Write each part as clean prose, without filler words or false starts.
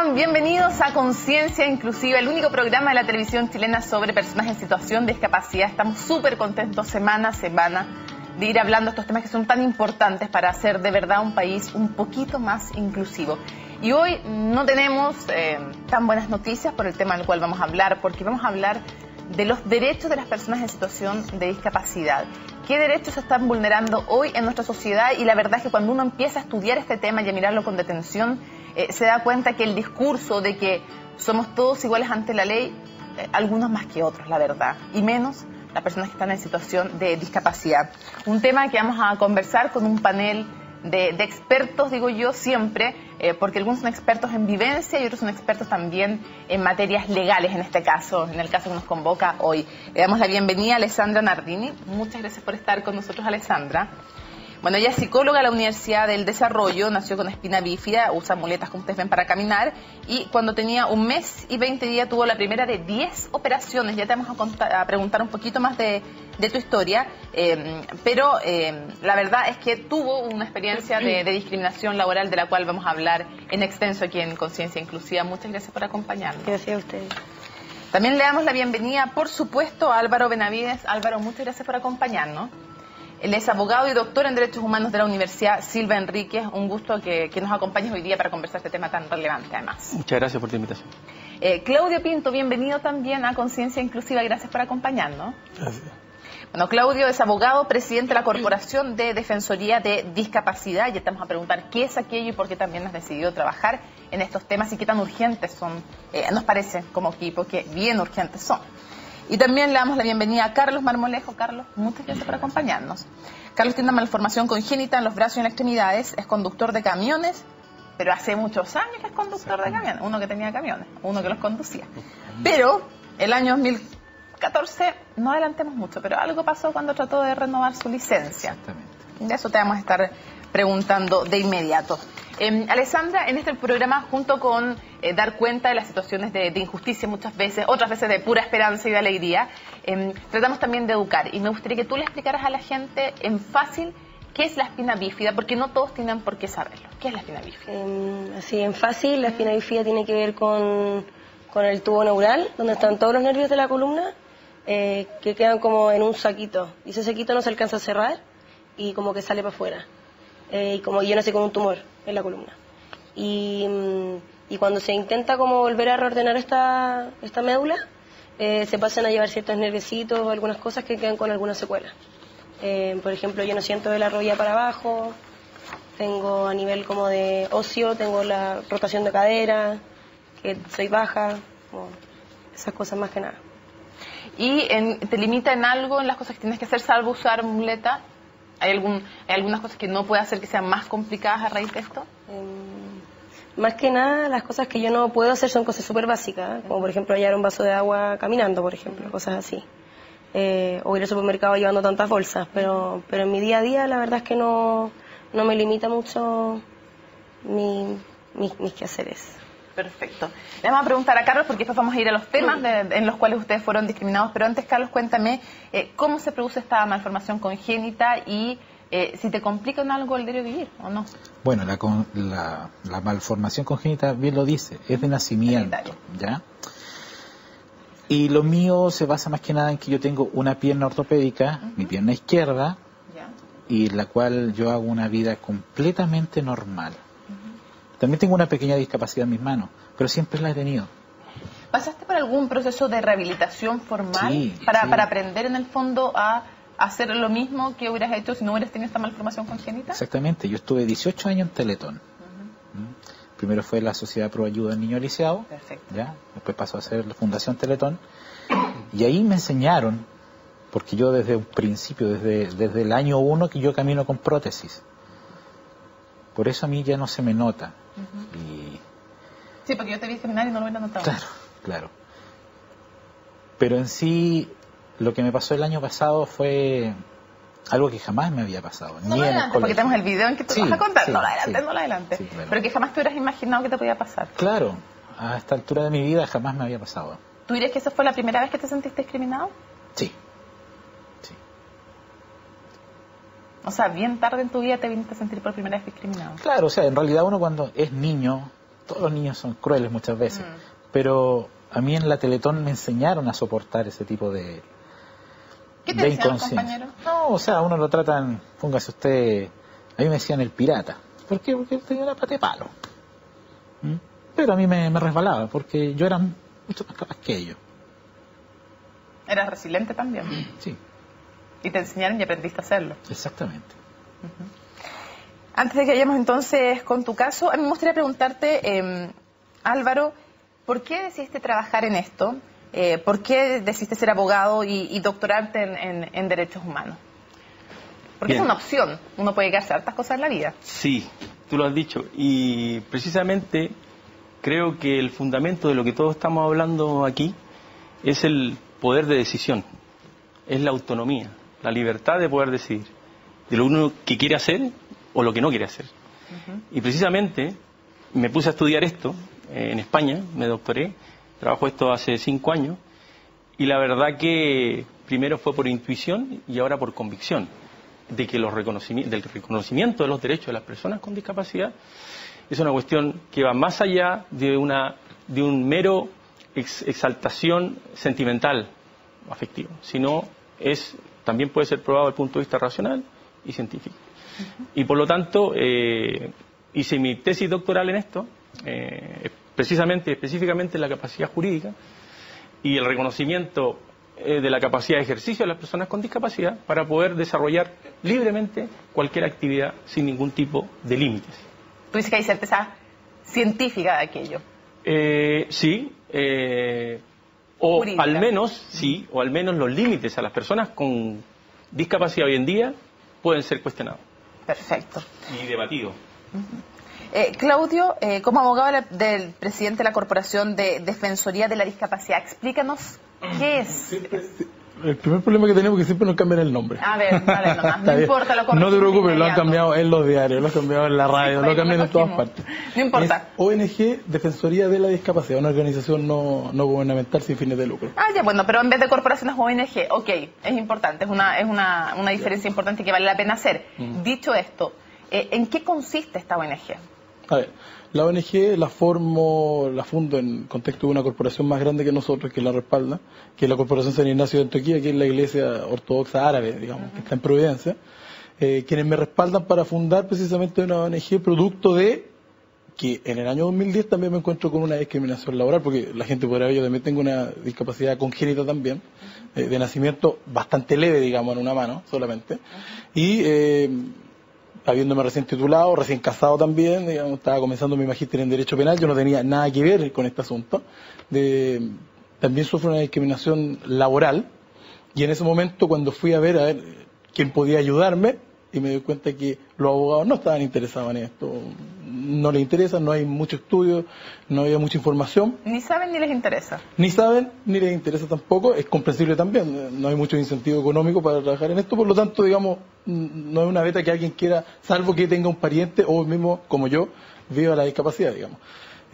están? Bienvenidos a Conciencia Inclusiva, el único programa de la televisión chilena sobre personas en situación de discapacidad. Estamos súper contentos semana a semana de ir hablando de estos temas que son tan importantes para hacer de verdad un país un poquito más inclusivo. Y hoy no tenemos tan buenas noticias por el tema del cual vamos a hablar, porque vamos a hablar de los derechos de las personas en situación de discapacidad. ¿Qué derechos se están vulnerando hoy en nuestra sociedad? Y la verdad es que cuando uno empieza a estudiar este tema y a mirarlo con detención, se da cuenta que el discurso de que somos todos iguales ante la ley, algunos más que otros, la verdad, y menos las personas que están en situación de discapacidad. Un tema que vamos a conversar con un panel de expertos, digo yo siempre, porque algunos son expertos en vivencia y otros son expertos también en materias legales, en este caso, en el caso que nos convoca hoy. Le damos la bienvenida a Alessandra Nardini. Muchas gracias por estar con nosotros, Alessandra. Bueno, ella es psicóloga de la Universidad del Desarrollo, nació con espina bífida, usa muletas, como ustedes ven, para caminar, y cuando tenía 1 mes y 20 días tuvo la primera de 10 operaciones. Ya te vamos a preguntar un poquito más de tu historia, pero la verdad es que tuvo una experiencia de discriminación laboral de la cual vamos a hablar en extenso aquí en Conciencia Inclusiva. Muchas gracias por acompañarnos. Gracias a ustedes. También le damos la bienvenida, por supuesto, a Álvaro Benavides. Álvaro, muchas gracias por acompañarnos. Él es abogado y doctor en Derechos Humanos de la Universidad Silva Enríquez. Un gusto que nos acompañes hoy día para conversar este tema tan relevante, además. Muchas gracias por tu invitación. Claudio Pinto, bienvenido también a Conciencia Inclusiva. Gracias por acompañarnos. Gracias. Bueno, Claudio es abogado, presidente de la Corporación de Defensoría de Discapacidad. Ya estamos a preguntar qué es aquello y por qué también has decidido trabajar en estos temas y qué tan urgentes son, nos parece como equipo, que bien urgentes son. Y también le damos la bienvenida a Carlos Marmolejo. Carlos, muchas gracias por acompañarnos. Carlos tiene una malformación congénita en los brazos y en las extremidades, es conductor de camiones, pero hace muchos años que es conductor de camiones, uno que tenía camiones, uno que los conducía. Pero el año 2014, no adelantemos mucho, pero algo pasó cuando trató de renovar su licencia. Exactamente. De eso te vamos a estar preguntando de inmediato. Alessandra, en este programa, junto con dar cuenta de las situaciones de injusticia muchas veces, otras veces de pura esperanza y de alegría, tratamos también de educar. Y me gustaría que tú le explicaras a la gente en fácil qué es la espina bífida, porque no todos tienen por qué saberlo. ¿Qué es la espina bífida? Así, en fácil, la espina bífida tiene que ver con el tubo neural, donde están todos los nervios de la columna, que quedan como en un saquito. Y ese saquito no se alcanza a cerrar y como que sale para afuera. Y como yo nací con un tumor en la columna. Y cuando se intenta como volver a reordenar esta médula, se pasan a llevar ciertos nerviositos o algunas cosas que quedan con alguna secuela. Por ejemplo, yo no siento de la rodilla para abajo, tengo a nivel como de óseo, tengo la rotación de cadera, que soy baja, como esas cosas más que nada. ¿Y te limita en algo en las cosas que tienes que hacer, salvo usar muleta? ¿Hay algunas cosas que no puede hacer que sean más complicadas a raíz de esto? Más que nada, las cosas que yo no puedo hacer son cosas súper básicas, como por ejemplo hallar un vaso de agua caminando, por ejemplo, cosas así. O ir al supermercado llevando tantas bolsas, pero en mi día a día la verdad es que no me limita mucho mis quehaceres. Perfecto. Le vamos a preguntar a Carlos, porque después vamos a ir a los temas en los cuales ustedes fueron discriminados, pero antes, Carlos, cuéntame cómo se produce esta malformación congénita y si te complica en algo el diario vivir o no. Bueno, la malformación congénita, bien lo dice, es de nacimiento, ¿ya? Y lo mío se basa más que nada en que yo tengo una pierna ortopédica, mi pierna izquierda, y la cual yo hago una vida completamente normal. También tengo una pequeña discapacidad en mis manos, pero siempre la he tenido. ¿Pasaste por algún proceso de rehabilitación formal para aprender en el fondo a hacer lo mismo que hubieras hecho si no hubieras tenido esta malformación congénita? Exactamente, yo estuve 18 años en Teletón. Primero fue la Sociedad Pro Ayuda al Niño Lisiado, ¿ya? Después pasó a ser la Fundación Teletón, y ahí me enseñaron, porque yo desde un principio, desde el año 1 que yo camino con prótesis. Por eso a mí ya no se me nota. Sí, porque yo te vi caminar y no lo hubiera notado. Claro. Pero en sí, lo que me pasó el año pasado fue algo que jamás me había pasado. No lo adelante, porque tenemos el video en que tú vas a contar. No lo adelante. Sí, claro. Pero que jamás te hubieras imaginado que te podía pasar. Claro, a esta altura de mi vida jamás me había pasado. ¿Tú dirías que esa fue la primera vez que te sentiste discriminado? Sí. O sea, bien tarde en tu vida te viniste a sentir por primera vez discriminado. Claro, o sea, en realidad uno cuando es niño todos los niños son crueles muchas veces, pero a mí en la Teletón me enseñaron a soportar ese tipo de ¿Qué te decían los compañeros? No, o sea, uno lo tratan, póngase usted, a mí me decían el pirata. ¿Por qué? Porque él tenía una pata de palo. Pero a mí me resbalaba, porque yo era mucho más capaz que ellos. ¿Eras resiliente también? Sí. Y te enseñaron y aprendiste a hacerlo. Exactamente. Antes de que vayamos entonces con tu caso, a mí me gustaría preguntarte, Álvaro, ¿por qué decidiste trabajar en esto? ¿Por qué decidiste ser abogado y doctorarte en derechos humanos? Porque Bien. es una opción, uno puede quedarse hartas cosas en la vida. Sí, tú lo has dicho. Y precisamente creo que el fundamento de lo que todos estamos hablando aquí es el poder de decisión, es la autonomía, la libertad de poder decidir de lo uno que quiere hacer o lo que no quiere hacer. Y precisamente me puse a estudiar esto en España, me doctoré, trabajo esto hace 5 años y la verdad que primero fue por intuición y ahora por convicción de que del reconocimiento de los derechos de las personas con discapacidad es una cuestión que va más allá de un mero exaltación sentimental o afectiva, sino también puede ser probado desde el punto de vista racional y científico. Y por lo tanto hice mi tesis doctoral en esto, específicamente en la capacidad jurídica y el reconocimiento de la capacidad de ejercicio de las personas con discapacidad para poder desarrollar libremente cualquier actividad sin ningún tipo de límites. Tú dices que hay certeza científica de aquello. Sí, o al menos los límites a las personas con discapacidad hoy en día pueden ser cuestionados. Perfecto. Y debatidos. Claudio, como abogado del presidente de la Corporación de Defensoría de la Discapacidad, explícanos qué es. El primer problema que tenemos es que siempre nos cambian el nombre. A ver, dale nomás, no importa, lo corregimos. No te preocupes, lo han inmediato. cambiado en los diarios, lo han cambiado en la radio, Sí, lo cambian en todas corregimos. partes. No importa. Es ONG Defensoría de la Discapacidad, una organización no gubernamental sin fines de lucro. Ah, ya, bueno, pero en vez de corporaciones ONG, ok, es importante, es una diferencia importante que vale la pena hacer. Dicho esto, ¿en qué consiste esta ONG? A ver, la ONG la fundo en contexto de una corporación más grande que nosotros, que la respalda, que es la Corporación San Ignacio de Antioquía, que es la iglesia ortodoxa árabe, digamos, que está en Providencia, quienes me respaldan para fundar precisamente una ONG producto de que en el año 2010 también me encuentro con una discriminación laboral, porque la gente podrá ver, yo también tengo una discapacidad congénita también, de nacimiento bastante leve, digamos, en una mano solamente, y habiéndome recién titulado, recién casado también, digamos, estaba comenzando mi magíster en Derecho Penal, yo no tenía nada que ver con este asunto, también sufro una discriminación laboral, y en ese momento cuando fui a ver quién podía ayudarme, y me di cuenta que los abogados no estaban interesados en esto, no les interesa, no hay mucho estudio, no había mucha información. Ni saben ni les interesa. Ni saben, ni les interesa tampoco, es comprensible también, no hay mucho incentivo económico para trabajar en esto, por lo tanto, digamos, no es una beta que alguien quiera, salvo que tenga un pariente o mismo, como yo, viva la discapacidad, digamos.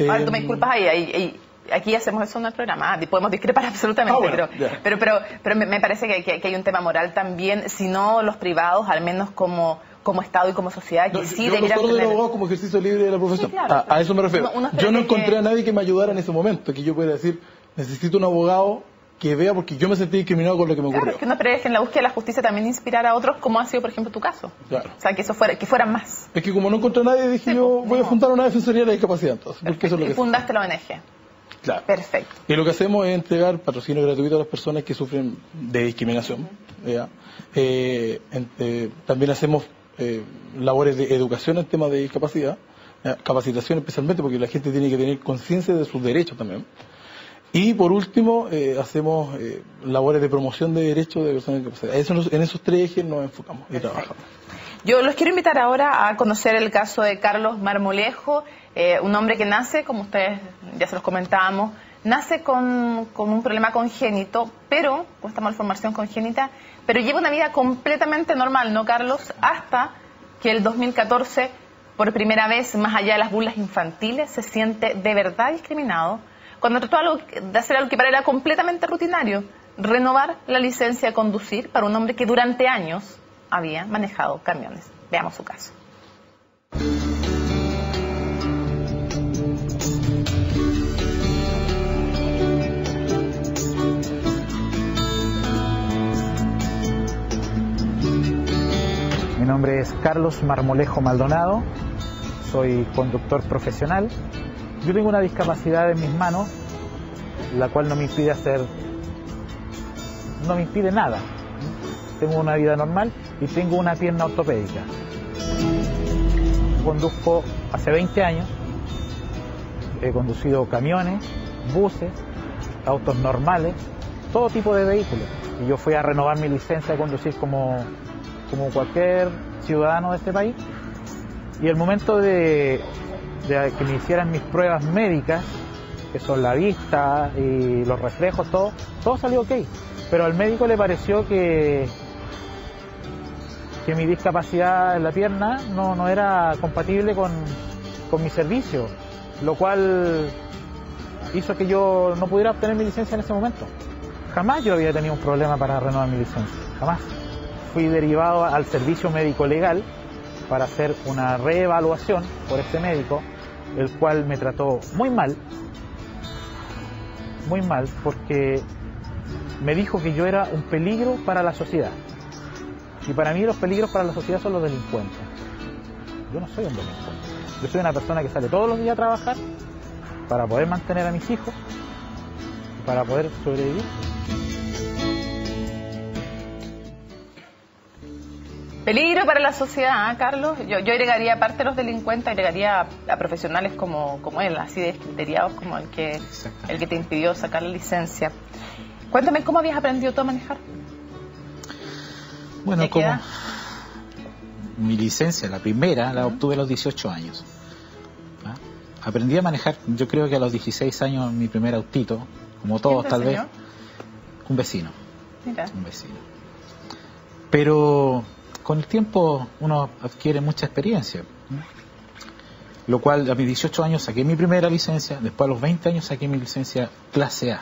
Ahora, tú me disculpas ahí, aquí hacemos eso en el programa, podemos discrepar absolutamente, bueno, pero me parece que hay un tema moral también, si no los privados, al menos como Estado y como sociedad, que sí deberían tener... tener... abogado como ejercicio libre de la profesión, sí, claro, a eso me refiero. Yo no encontré a nadie que me ayudara en ese momento, que yo pudiera decir, necesito un abogado que vea, porque yo me sentí discriminado con lo que me ocurrió. Claro, es que no crees que en la búsqueda de la justicia también inspirara a otros, como ha sido, por ejemplo, tu caso. Claro. O sea, que fueran más. Es que como no encontré a nadie, dije sí, yo voy a fundar una defensoría de la discapacidad, entonces, porque eso es lo que y fundaste la ONG. Claro. Perfecto. Y lo que hacemos es entregar patrocinio gratuito a las personas que sufren de discriminación. También hacemos labores de educación en temas de discapacidad, capacitación especialmente, porque la gente tiene que tener conciencia de sus derechos también. Y por último, hacemos labores de promoción de derechos de personas con discapacidad. En esos 3 ejes nos enfocamos y trabajamos. Yo los quiero invitar ahora a conocer el caso de Carlos Marmolejo, un hombre que nace, como ustedes ya se los comentábamos, nace con un problema congénito, pero, con esta malformación congénita, pero lleva una vida completamente normal, ¿no, Carlos? Hasta que el 2014, por primera vez, más allá de las burlas infantiles, se siente de verdad discriminado, cuando trató de hacer algo que para él era completamente rutinario, renovar la licencia de conducir para un hombre que durante años había manejado camiones. Veamos su caso. nombre es Carlos Marmolejo Maldonado, soy conductor profesional. Yo tengo una discapacidad en mis manos, la cual no me impide nada. Tengo una vida normal y tengo una pierna ortopédica. Conduzco hace 20 años, he conducido camiones, buses, autos normales, todo tipo de vehículos. Y yo fui a renovar mi licencia de conducir como cualquier ciudadano de este país. Y el momento de que me hicieran mis pruebas médicas, que son la vista y los reflejos, todo salió ok. Pero al médico le pareció que mi discapacidad en la pierna no era compatible con mi servicio, lo cual hizo que yo no pudiera obtener mi licencia en ese momento. Jamás yo había tenido un problema para renovar mi licencia, jamás. Fui derivado al servicio médico legal para hacer una reevaluación por este médico, el cual me trató muy mal, porque me dijo que yo era un peligro para la sociedad. Y para mí los peligros para la sociedad son los delincuentes. Yo no soy un delincuente. Yo soy una persona que sale todos los días a trabajar para poder mantener a mis hijos, para poder sobrevivir. Peligro para la sociedad, ¿eh, Carlos? Yo agregaría, aparte de los delincuentes, agregaría a profesionales como él, así de descriteriados como el que te impidió sacar la licencia. Cuéntame, ¿cómo habías aprendido tú a manejar? Bueno, mi licencia, la primera, la obtuve a los 18 años. ¿Ah? Aprendí a manejar, yo creo que a los 16 años, mi primer autito, como todos tal vez, un vecino. Mira. Un vecino. Pero con el tiempo uno adquiere mucha experiencia, ¿no? Lo cual a mis 18 años saqué mi primera licencia, después a los 20 años saqué mi licencia clase A.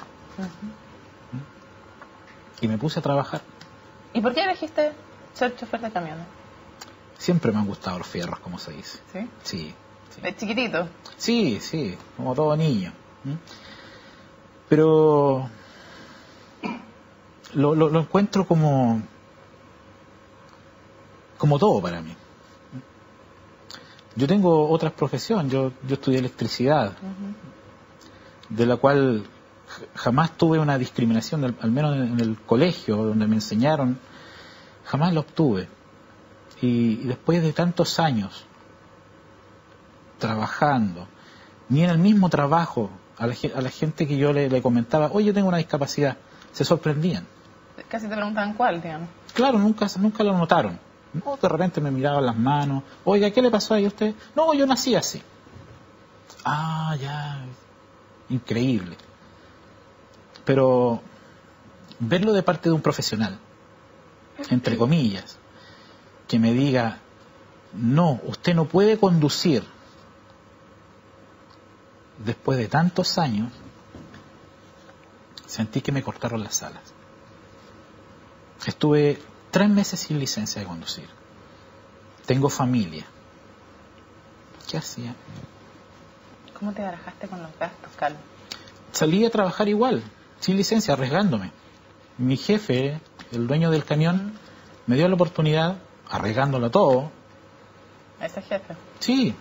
Y me puse a trabajar. ¿Y por qué elegiste ser chofer de camiones? Siempre me han gustado los fierros, como se dice. ¿Sí? Sí. ¿De chiquitito? Sí, como todo niño. Pero lo encuentro como todo para mí. Yo tengo otra profesión, yo estudié electricidad, de la cual jamás tuve una discriminación, al menos en el colegio donde me enseñaron, jamás la obtuve. Y después de tantos años trabajando, ni en el mismo trabajo, a la gente que yo le comentaba, oye, yo tengo una discapacidad, se sorprendían. Casi te preguntaban cuál, digamos. Claro, nunca lo notaron. No, de repente me miraban las manos, oiga, ¿qué le pasó ahí a usted? No, yo nací así. Ah, ya, increíble. Pero verlo de parte de un profesional, entre comillas, que me diga, no, usted no puede conducir después de tantos años, sentí que me cortaron las alas. Estuve 3 meses sin licencia de conducir. Tengo familia. ¿Qué hacía? ¿Cómo te barajaste con los gastos, Carlos? Salí a trabajar igual, sin licencia, arriesgándome. Mi jefe, el dueño del camión, me dio la oportunidad, arriesgándolo todo. ¿A ese jefe? Sí.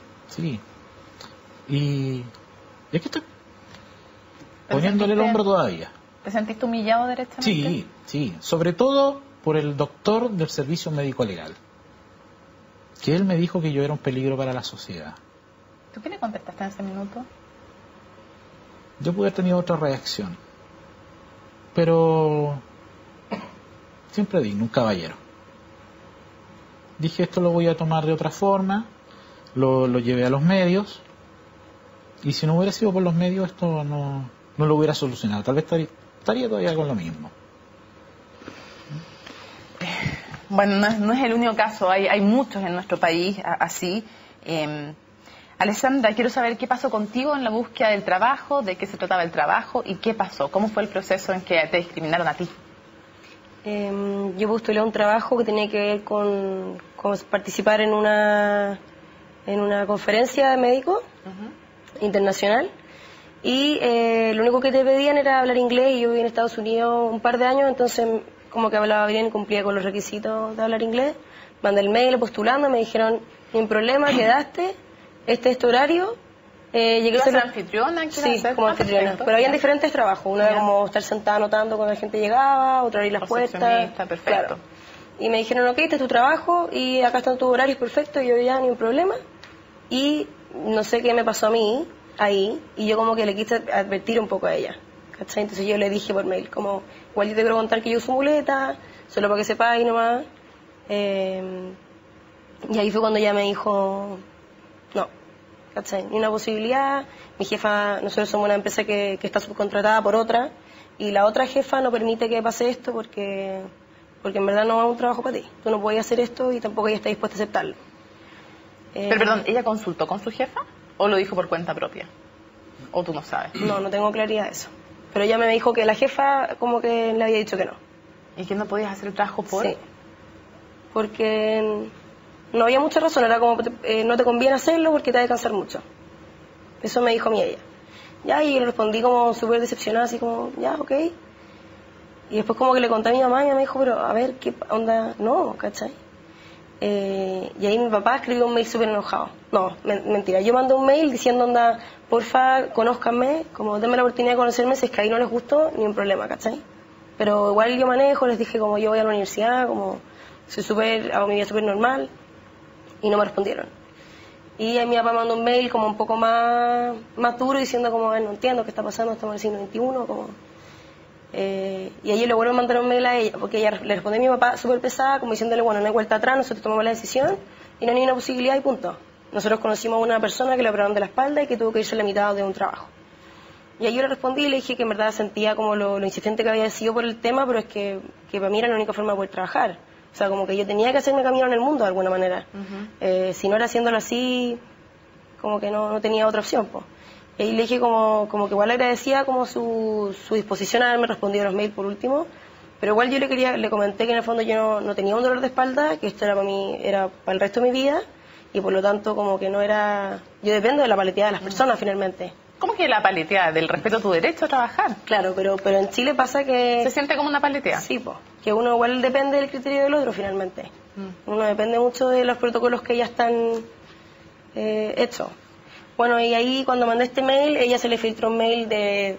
Y aquí estoy, poniéndole el hombro todavía. ¿Te sentiste humillado derechamente? Sí, sobre todo por el doctor del servicio médico legal, que él me dijo que yo era un peligro para la sociedad. ¿Tú qué le contestaste en ese minuto? Yo pude haber tenido otra reacción, pero siempre digno, un caballero. Dije, esto lo voy a tomar de otra forma, lo llevé a los medios, y si no hubiera sido por los medios, esto no lo hubiera solucionado. Tal vez estaría todavía con lo mismo. Bueno, no es el único caso, hay muchos en nuestro país así. Alessandra, quiero saber qué pasó contigo en la búsqueda del trabajo, de qué se trataba el trabajo y qué pasó, cómo fue el proceso en que te discriminaron a ti. Yo postulé a un trabajo que tenía que ver con participar en una conferencia de médicos internacional, y lo único que te pedían era hablar inglés, y yo viví en Estados Unidos un par de años, entonces como que hablaba bien, cumplía con los requisitos de hablar inglés, mandé el mail postulando, me dijeron, sin problema, quedaste, este es tu horario. Llegué ¿Ibas a a ser anfitriona? ¿Qué ibas a Sí, hacer? como Ah, anfitriona. perfecto. Pero habían diferentes trabajos. Uno era Ya. como estar sentada anotando cuando la gente llegaba, otro abrir las puertas. Recepcionista, perfecto. Claro. Y me dijeron, ok, este es tu trabajo y acá están tus horarios perfectos. Y yo ya, ni un problema. Y no sé qué me pasó a mí ahí. Y yo como que le quise advertir un poco a ella. ¿Cachai? Entonces yo le dije por mail, como, igual yo te quiero contar que yo uso muleta, solo para que sepáis nomás. Y ahí fue cuando ella me dijo, no, ¿cachai? Ni una posibilidad. Mi jefa, nosotros somos una empresa que está subcontratada por otra, y la otra jefa no permite que pase esto porque en verdad no es un trabajo para ti. Tú no puedes hacer esto y tampoco ella está dispuesta a aceptarlo. Pero perdón, ¿ella consultó con su jefa o lo dijo por cuenta propia? ¿O tú no sabes? No tengo claridad de eso. Pero ella me dijo que la jefa como que le había dicho que no. ¿Y que no podías hacer el trabajo por? Sí. Porque no había mucha razón, era como, no te conviene hacerlo porque te va a cansar mucho. Eso me dijo a mí ella. Ya, y yo le respondí como súper decepcionada, así como, ya, ok. Y después como que le conté a mi mamá y ella me dijo, pero a ver, ¿qué onda? No, ¿cachai? Y ahí mi papá escribió un mail súper enojado. No, mentira, yo mandé un mail diciendo, onda, porfa, conózcanme, como denme la oportunidad de conocerme, si es que ahí no les gustó, ni un problema, ¿cachai? Pero igual yo manejo, les dije como yo voy a la universidad, como hago mi vida súper normal, y no me respondieron. Y ahí mi papá mandó un mail como un poco más duro diciendo como, no entiendo qué está pasando, estamos en el siglo XXI, como... y ahí yo le vuelvo a mandar un mail a ella, porque ella le respondió a mi papá súper pesada, como diciéndole, bueno, no hay vuelta atrás, nosotros tomamos la decisión y no hay ni una posibilidad y punto. Nosotros conocimos a una persona que le operaron de la espalda y que tuvo que irse a la mitad de un trabajo. Y ahí yo le respondí y le dije que en verdad sentía como lo insistente que había sido por el tema, pero es que para mí era la única forma de poder trabajar. O sea, como que yo tenía que hacerme camino en el mundo de alguna manera. Si no era haciéndolo así, como que no tenía otra opción, pues. Y ahí le dije como que igual le agradecía como su disposición a haberme respondido los mails por último, pero igual yo le comenté que en el fondo yo no tenía un dolor de espalda, que esto era para mí, era para el resto de mi vida, y por lo tanto como que no era... Yo dependo de la paleteada de las personas finalmente. ¿Cómo que la paleteada? ¿Del respeto a tu derecho a trabajar? Claro, pero en Chile pasa que... ¿Se siente como una paleteada? Sí, pues, que uno igual depende del criterio del otro finalmente. Uno depende mucho de los protocolos que ya están hechos. Bueno, y ahí cuando mandé este mail, ella se le filtró un mail de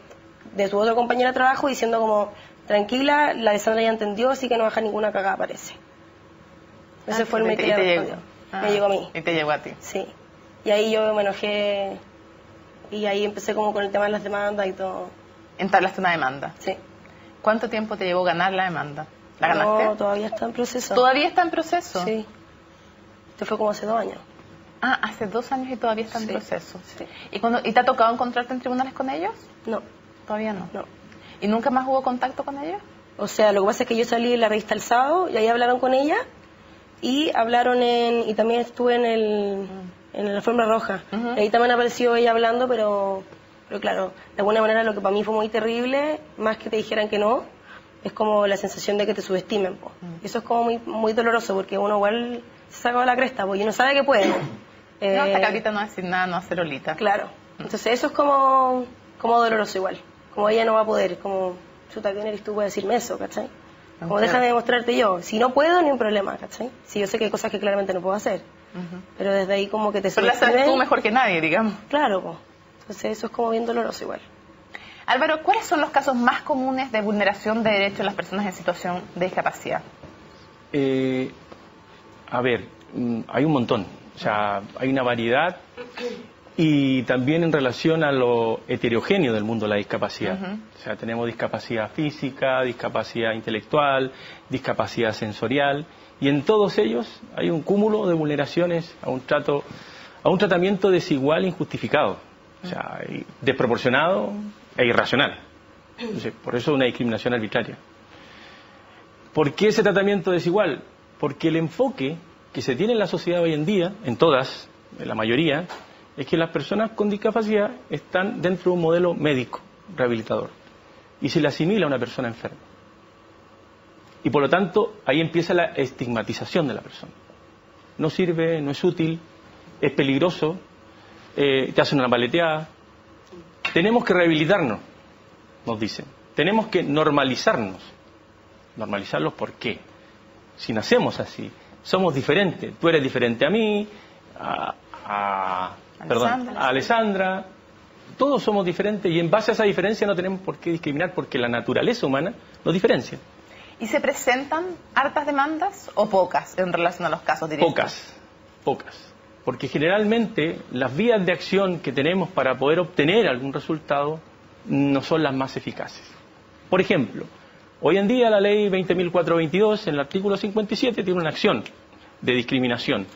su otra compañera de trabajo diciendo como, tranquila, la de Sandra ya entendió, así que no baja ninguna cagada, parece. Ese fue el mail que ella respondió. Me llegó a mí. Y te llegó a ti. Sí. Y ahí yo me enojé y ahí empecé como con el tema de las demandas y todo. Entablaste una demanda. Sí. ¿Cuánto tiempo te llevó ganar la demanda? ¿La ganaste? No, todavía está en proceso. ¿Todavía está en proceso? Sí. Esto fue como hace 2 años. Ah, hace 2 años y todavía está en Sí. proceso. Sí. ¿Y te ha tocado encontrarte en tribunales con ellos? No, Todavía no. no. ¿Y nunca más hubo contacto con ellos? O sea, lo que pasa es que yo salí en la revista el sábado y ahí hablaron con ella y hablaron y también estuve en la alfombra roja. Y ahí también apareció ella hablando, pero claro, de alguna manera lo que para mí fue muy terrible, más que te dijeran que no, es como la sensación de que te subestimen, po. Eso es como muy, muy doloroso porque uno igual se saca la cresta, porque uno sabe que puede. No, hasta que ahorita no decir nada, no hacer olita. Claro. Entonces eso es como doloroso igual. Como ella no va a poder, como, chuta, ¿quién eres tú para decirme eso, cachai? Como déjame demostrarte yo. Si no puedo, ni un problema, ¿cachai? Si yo sé que hay cosas que claramente no puedo hacer. Pero desde ahí como que te Pero la sabes subestimen. tú mejor que nadie, digamos. Claro, pues. Entonces eso es como bien doloroso igual. Álvaro, ¿cuáles son los casos más comunes de vulneración de derechos de las personas en situación de discapacidad? A ver, hay un montón. O sea, hay una variedad y también en relación a lo heterogéneo del mundo de la discapacidad. O sea, tenemos discapacidad física, discapacidad intelectual, discapacidad sensorial y en todos ellos hay un cúmulo de vulneraciones a un tratamiento desigual e injustificado. O sea, desproporcionado e irracional. Entonces, por eso una discriminación arbitraria. ¿Por qué ese tratamiento desigual? Porque el enfoque que se tiene en la sociedad hoy en día, en todas, en la mayoría, es que las personas con discapacidad están dentro de un modelo médico, rehabilitador, y se le asimila a una persona enferma. Y por lo tanto, ahí empieza la estigmatización de la persona. No sirve, no es útil, es peligroso, te hacen una paleteada. Tenemos que rehabilitarnos, nos dicen. Tenemos que normalizarnos. ¿Normalizarlos por qué? Si nacemos así, somos diferentes. Tú eres diferente a mí, a Alessandra. Todos somos diferentes y en base a esa diferencia no tenemos por qué discriminar porque la naturaleza humana nos diferencia. ¿Y se presentan hartas demandas o pocas en relación a los casos directos? Pocas. Porque generalmente las vías de acción que tenemos para poder obtener algún resultado no son las más eficaces. Por ejemplo, hoy en día la ley 20.422 en el artículo 57 tiene una acción de discriminación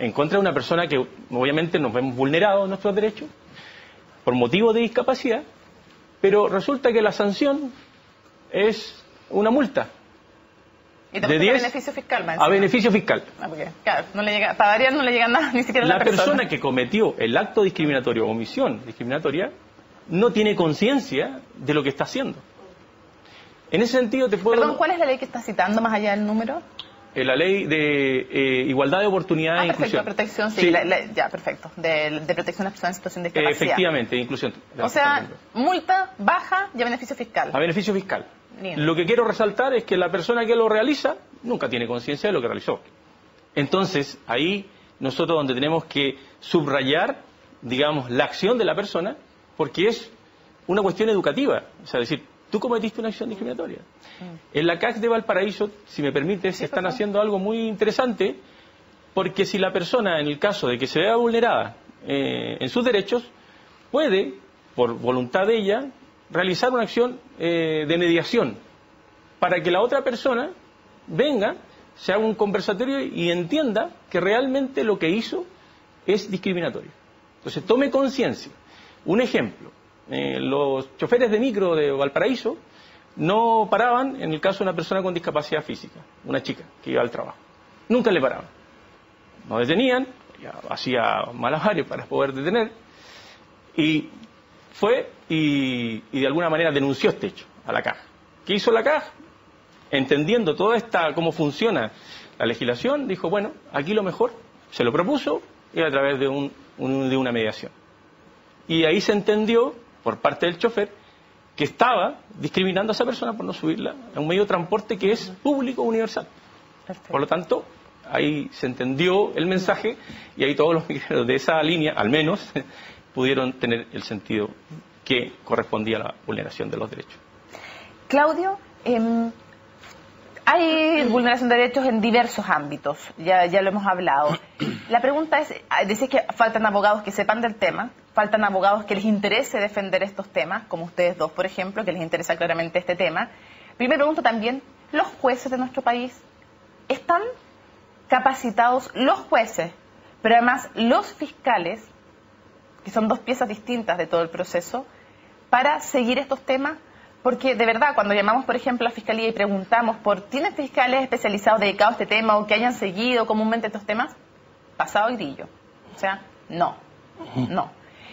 en contra de una persona que obviamente nos vemos vulnerados en nuestros derechos por motivo de discapacidad, pero resulta que la sanción es una multa. Y de 10 beneficio fiscal, a beneficio fiscal. Porque, claro, no le llega, para variar no le llega nada, ni siquiera la persona que cometió el acto discriminatorio o omisión discriminatoria no tiene conciencia de lo que está haciendo. En ese sentido te puedo... Perdón, ¿cuál es la ley que estás citando más allá del número? La ley de igualdad de oportunidad e inclusión. Perfecto, protección, sí. Ya, perfecto. De protección a personas en situación de discapacidad. Efectivamente, inclusión. O sea, multa baja y a beneficio fiscal. A beneficio fiscal. Lindo. Lo que quiero resaltar es que la persona que lo realiza nunca tiene conciencia de lo que realizó. Entonces, ahí nosotros donde tenemos que subrayar, digamos, la acción de la persona, porque es una cuestión educativa. O sea, decir, tú cometiste una acción discriminatoria. En la CAC de Valparaíso, si me permite, se están haciendo algo muy interesante, porque si la persona, en el caso de que se vea vulnerada en sus derechos, puede, por voluntad de ella, realizar una acción de mediación, para que la otra persona venga, se haga un conversatorio y entienda que realmente lo que hizo es discriminatorio. Entonces, tome conciencia. Un ejemplo. Los choferes de micro de Valparaíso no paraban en el caso de una persona con discapacidad física, una chica que iba al trabajo. Nunca le paraban. No detenían, hacía malabares para poder detener, y fue y de alguna manera denunció este hecho a la CAJ. ¿Qué hizo la CAJ? Entendiendo toda esta, cómo funciona la legislación, dijo, bueno, aquí lo mejor, se lo propuso, y a través de una mediación. Y ahí se entendió, por parte del chofer, que estaba discriminando a esa persona por no subirla a un medio de transporte que es público universal. Perfecto. Por lo tanto, ahí se entendió el mensaje y ahí todos los micreros de esa línea, al menos, pudieron tener el sentido que correspondía a la vulneración de los derechos. Claudio, hay vulneración de derechos en diversos ámbitos, ya lo hemos hablado. La pregunta es, decís que faltan abogados que sepan del tema, faltan abogados que les interese defender estos temas, como ustedes dos, por ejemplo, que les interesa claramente este tema. Pero me pregunto también, ¿los jueces de nuestro país están capacitados, los jueces, pero además los fiscales, que son dos piezas distintas de todo el proceso, para seguir estos temas? Porque de verdad, cuando llamamos, por ejemplo, a la Fiscalía y preguntamos ¿tienen fiscales especializados dedicados a este tema o que hayan seguido comúnmente estos temas? Pasado y grillo. O sea, no.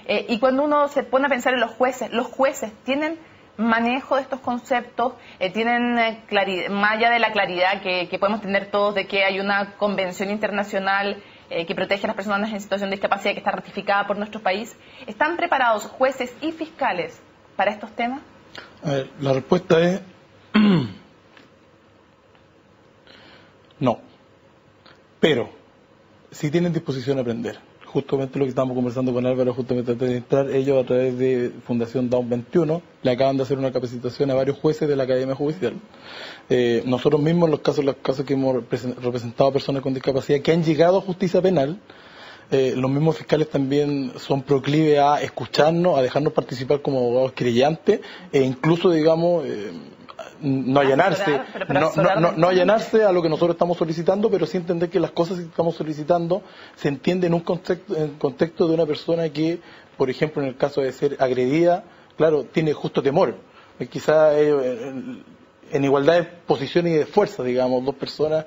Y cuando uno se pone a pensar en los jueces tienen manejo de estos conceptos, tienen claridad, más allá de la claridad que podemos tener todos de que hay una convención internacional que protege a las personas en situación de discapacidad que está ratificada por nuestro país. ¿Están preparados jueces y fiscales para estos temas? A ver, la respuesta es no, pero sí tienen disposición a aprender. Justamente lo que estamos conversando con Álvaro, justamente antes de entrar, ellos a través de Fundación Down 21 le acaban de hacer una capacitación a varios jueces de la Academia Judicial. Nosotros mismos, los casos que hemos representado a personas con discapacidad que han llegado a justicia penal, los mismos fiscales también son proclives a escucharnos, a dejarnos participar como abogados querellantes e incluso, digamos, no allanarse, no allanarse a lo que nosotros estamos solicitando, pero sí entender que las cosas que estamos solicitando se entienden en un contexto de una persona que, por ejemplo, en el caso de ser agredida, claro, tiene justo temor. Quizá en igualdad de posición y de fuerza, digamos, dos personas,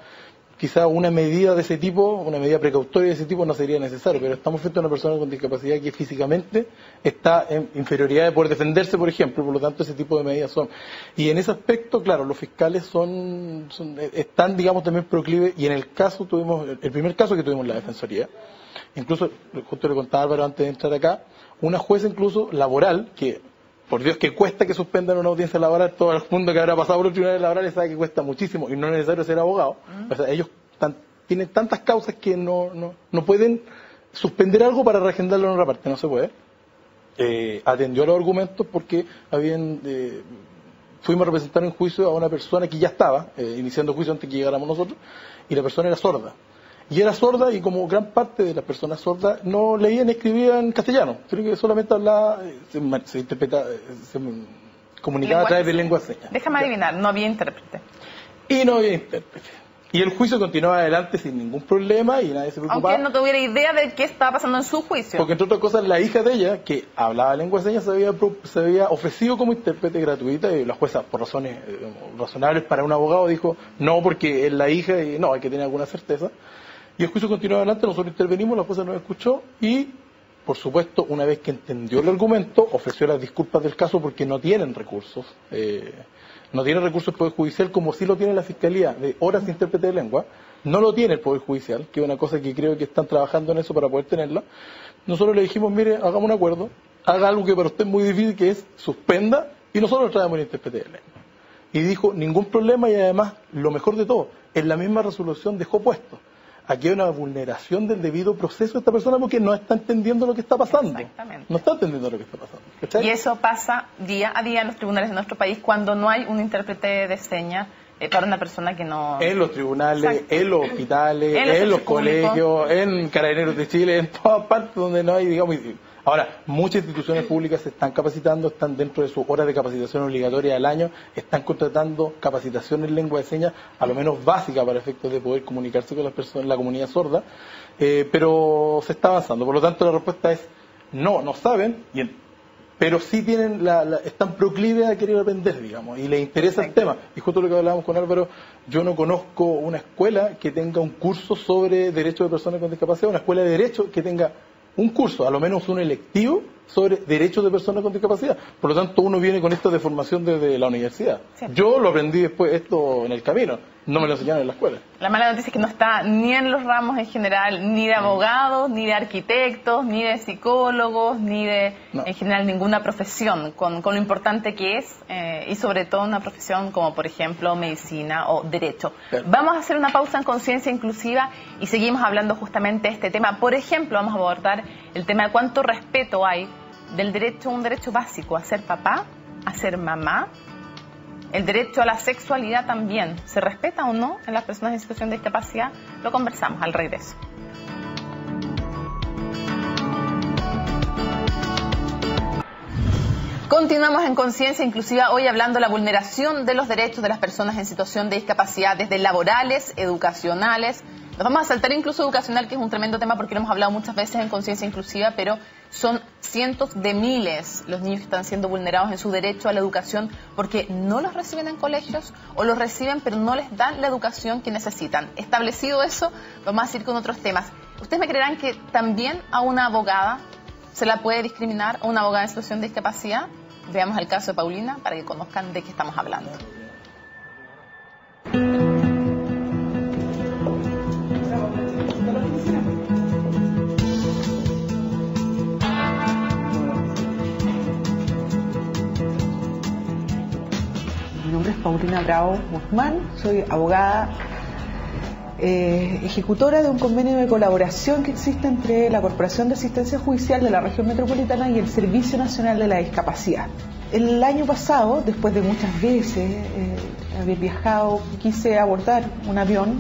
quizá una medida de ese tipo, una medida precautoria de ese tipo no sería necesario, pero estamos frente a una persona con discapacidad que físicamente está en inferioridad de poder defenderse, por ejemplo, por lo tanto ese tipo de medidas son. Y en ese aspecto, claro, los fiscales están, digamos, también proclives, y en el caso el primer caso que tuvimos en la Defensoría, incluso, justo le contaba Álvaro antes de entrar acá, una jueza incluso laboral, que por Dios que cuesta que suspendan una audiencia laboral, todo el mundo que habrá pasado por los tribunales laborales sabe que cuesta muchísimo y no es necesario ser abogado. O sea, ellos están tienen tantas causas que no pueden suspender algo para reagendarlo en otra parte, no se puede. Atendió los argumentos porque fuimos a representar en juicio a una persona que ya estaba iniciando juicio antes que llegáramos nosotros, y la persona era sorda. Y era sorda, y como gran parte de las personas sordas no leían ni escribían castellano, creo que solamente hablaba, se comunicaba a través de lengua de señas. Déjame adivinar, no había intérprete. Y no había intérprete. Y el juicio continuaba adelante sin ningún problema y nadie se preocupaba. Aunque no tuviera idea de qué estaba pasando en su juicio. Porque entre otras cosas, la hija de ella, que hablaba lengua de señas, se había ofrecido como intérprete gratuita, y la jueza, por razones razonables para un abogado, dijo no, porque es la hija y no, hay que tener alguna certeza. Y el juicio continuó adelante, nosotros intervenimos, la jueza nos escuchó y, por supuesto, una vez que entendió el argumento, ofreció las disculpas del caso porque no tienen recursos. No tienen recursos el Poder Judicial como sí lo tiene la Fiscalía de horas de intérprete de lengua. No lo tiene el Poder Judicial, que es una cosa que creo que están trabajando en eso para poder tenerla. Nosotros le dijimos, mire, hagamos un acuerdo, haga algo que para usted es muy difícil, que es suspenda, y nosotros traemos el intérprete de lengua. Y dijo, ningún problema, y además, lo mejor de todo, en la misma resolución dejó puesto. Aquí hay una vulneración del debido proceso de esta persona porque no está entendiendo lo que está pasando. Exactamente. No está entendiendo lo que está pasando. ¿Cachai? Y eso pasa día a día en los tribunales de nuestro país cuando no hay un intérprete de señas para una persona que no... En los tribunales, Exacto. en los hospitales, en los colegios, en Carabineros de Chile, en todas partes donde no hay, digamos... Ahora, muchas instituciones públicas se están capacitando, están dentro de sus horas de capacitación obligatoria al año, están contratando capacitación en lengua de señas, a lo menos básica para efectos de poder comunicarse con las personas, la comunidad sorda, pero se está avanzando. Por lo tanto, la respuesta es no saben, pero sí tienen están proclives a querer aprender, digamos, y les interesa el tema. Y justo lo que hablábamos con Álvaro, yo no conozco una escuela que tenga un curso sobre derechos de personas con discapacidad, una escuela de derecho que tenga un curso, a lo menos un electivo, sobre derechos de personas con discapacidad. Por lo tanto, uno viene con esto de formación desde la universidad. Sí. Yo lo aprendí después esto en el camino, no me lo enseñaron en la escuela. La mala noticia es que no está ni en los ramos en general, ni de abogados, ni de arquitectos, ni de psicólogos, ni de, en general, ninguna profesión, con lo importante que es, y sobre todo una profesión como, por ejemplo, medicina o derecho. Claro. Vamos a hacer una pausa en Conciencia Inclusiva y seguimos hablando justamente de este tema. Por ejemplo, vamos a abordar el tema de cuánto respeto hay del derecho, un derecho básico, a ser papá, a ser mamá. El derecho a la sexualidad también, ¿se respeta o no en las personas en situación de discapacidad? Lo conversamos al regreso. Continuamos en Conciencia Inclusiva, hoy hablando de la vulneración de los derechos de las personas en situación de discapacidad, desde laborales, educacionales. Nos vamos a saltar incluso educacional, que es un tremendo tema porque lo hemos hablado muchas veces en Conciencia Inclusiva, pero son cientos de miles los niños que están siendo vulnerados en su derecho a la educación porque no los reciben en colegios o los reciben pero no les dan la educación que necesitan. Establecido eso, vamos a seguir con otros temas. Ustedes me creerán que también a una abogada se la puede discriminar, a una abogada en situación de discapacidad. Veamos el caso de Paulina para que conozcan de qué estamos hablando. Mi nombre es Paulina Bravo Guzmán, soy abogada ejecutora de un convenio de colaboración que existe entre la Corporación de Asistencia Judicial de la Región Metropolitana y el Servicio Nacional de la Discapacidad. El año pasado, después de muchas veces haber viajado, quise abordar un avión,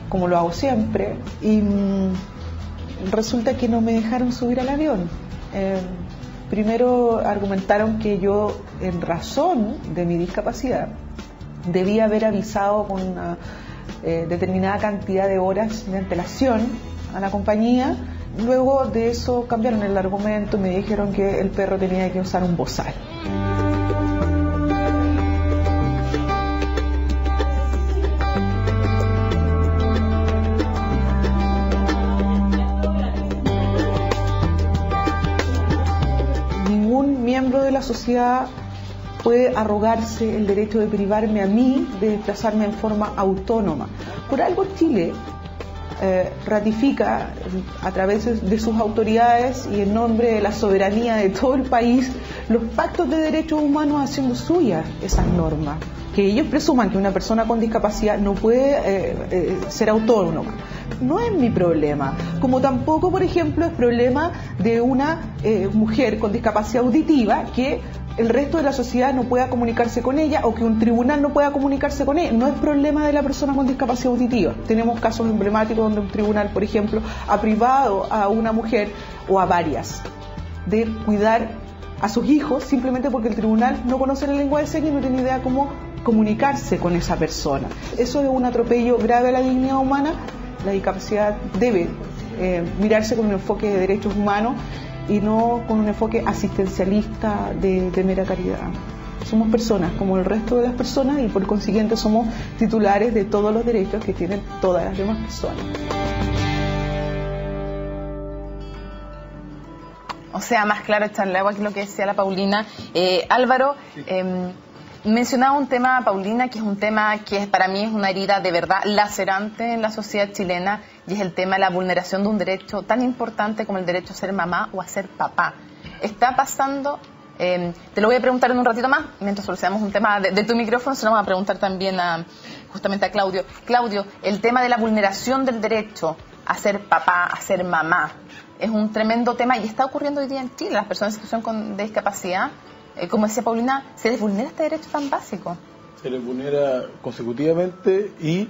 como lo hago siempre, y resulta que no me dejaron subir al avión. Primero argumentaron que yo, en razón de mi discapacidad, debía haber avisado con una determinada cantidad de horas de antelación a la compañía. Luego de eso cambiaron el argumento y me dijeron que el perro tenía que usar un bozal. Ningún miembro de la sociedad puede arrogarse el derecho de privarme a mí de desplazarme en forma autónoma. Por algo Chile ratifica a través de sus autoridades y en nombre de la soberanía de todo el país los pactos de derechos humanos, haciendo suyas esas normas. Que ellos presuman que una persona con discapacidad no puede ser autónoma. No es mi problema, como tampoco, por ejemplo, es problema de una mujer con discapacidad auditiva que el resto de la sociedad no pueda comunicarse con ella o que un tribunal no pueda comunicarse con ella. No es problema de la persona con discapacidad auditiva. Tenemos casos emblemáticos donde un tribunal, por ejemplo, ha privado a una mujer o a varias de cuidar a sus hijos simplemente porque el tribunal no conoce la lengua de señas y no tiene idea cómo comunicarse con esa persona. Eso es un atropello grave a la dignidad humana. La discapacidad debe mirarse con un enfoque de derechos humanos y no con un enfoque asistencialista de mera caridad. Somos personas como el resto de las personas y por consiguiente somos titulares de todos los derechos que tienen todas las demás personas. O sea, más claro echarle agua que lo que decía la Paulina. Álvaro, mencionaba un tema, Paulina, que es un tema que para mí es una herida de verdad lacerante en la sociedad chilena, y es el tema de la vulneración de un derecho tan importante como el derecho a ser mamá o a ser papá. Está pasando, te lo voy a preguntar en un ratito más, mientras solucionamos un tema de tu micrófono, se lo vamos a preguntar también justamente a Claudio. Claudio, el tema de la vulneración del derecho a ser papá, a ser mamá, es un tremendo tema y está ocurriendo hoy día en Chile. Las personas en situación de discapacidad, como decía Paulina, se les vulnera este derecho tan básico. Se les vulnera consecutivamente y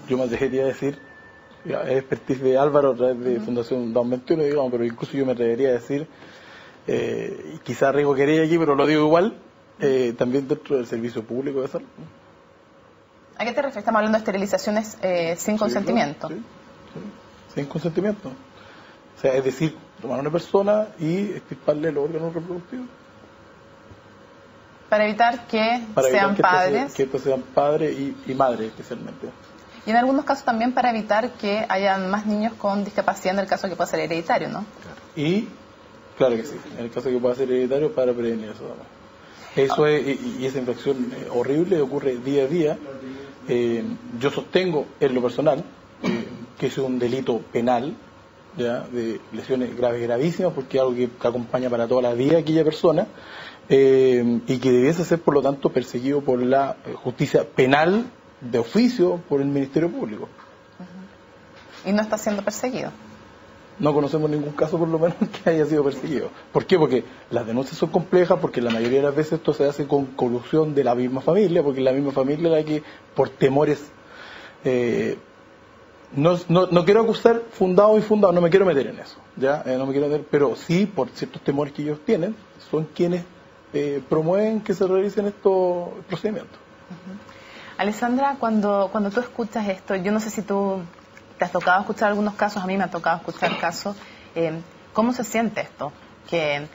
yo me dejaría decir, es expertise de Álvaro a través de Fundación 2021, digamos, pero incluso yo me atrevería a decir, quizá arriesgo quería aquí, pero lo digo igual, también dentro del servicio público de salud. ¿A qué te refieres? Estamos hablando de esterilizaciones sin consentimiento. Sí, sin consentimiento. O sea, es decir, tomar a una persona y extirparle los órganos reproductivos. Para evitar que sean padres. Que estos sean padres y madres especialmente. Y en algunos casos también para evitar que hayan más niños con discapacidad en el caso de que pueda ser hereditario, ¿no? Y, claro que sí, en el caso de que pueda ser hereditario, para prevenir eso. Eso es, y esa infracción horrible ocurre día a día. Yo sostengo en lo personal que es un delito penal, ya, de lesiones graves, gravísimas, porque es algo que acompaña para toda la vida a aquella persona, y que debiese ser, por lo tanto, perseguido por la justicia penal de oficio por el Ministerio Público. ¿Y no está siendo perseguido? No conocemos ningún caso, por lo menos, que haya sido perseguido. ¿Por qué? Porque las denuncias son complejas, porque la mayoría de las veces esto se hace con colusión de la misma familia, porque la misma familia es la que, por temores, no quiero acusar fundado y fundado, no me quiero meter en eso, ¿ya? No me quiero meter, pero sí, por ciertos temores que ellos tienen, son quienes promueven que se realicen estos procedimientos. Alessandra, cuando tú escuchas esto, yo no sé si tú te has tocado escuchar algunos casos, a mí me ha tocado escuchar casos, ¿cómo se siente esto? Que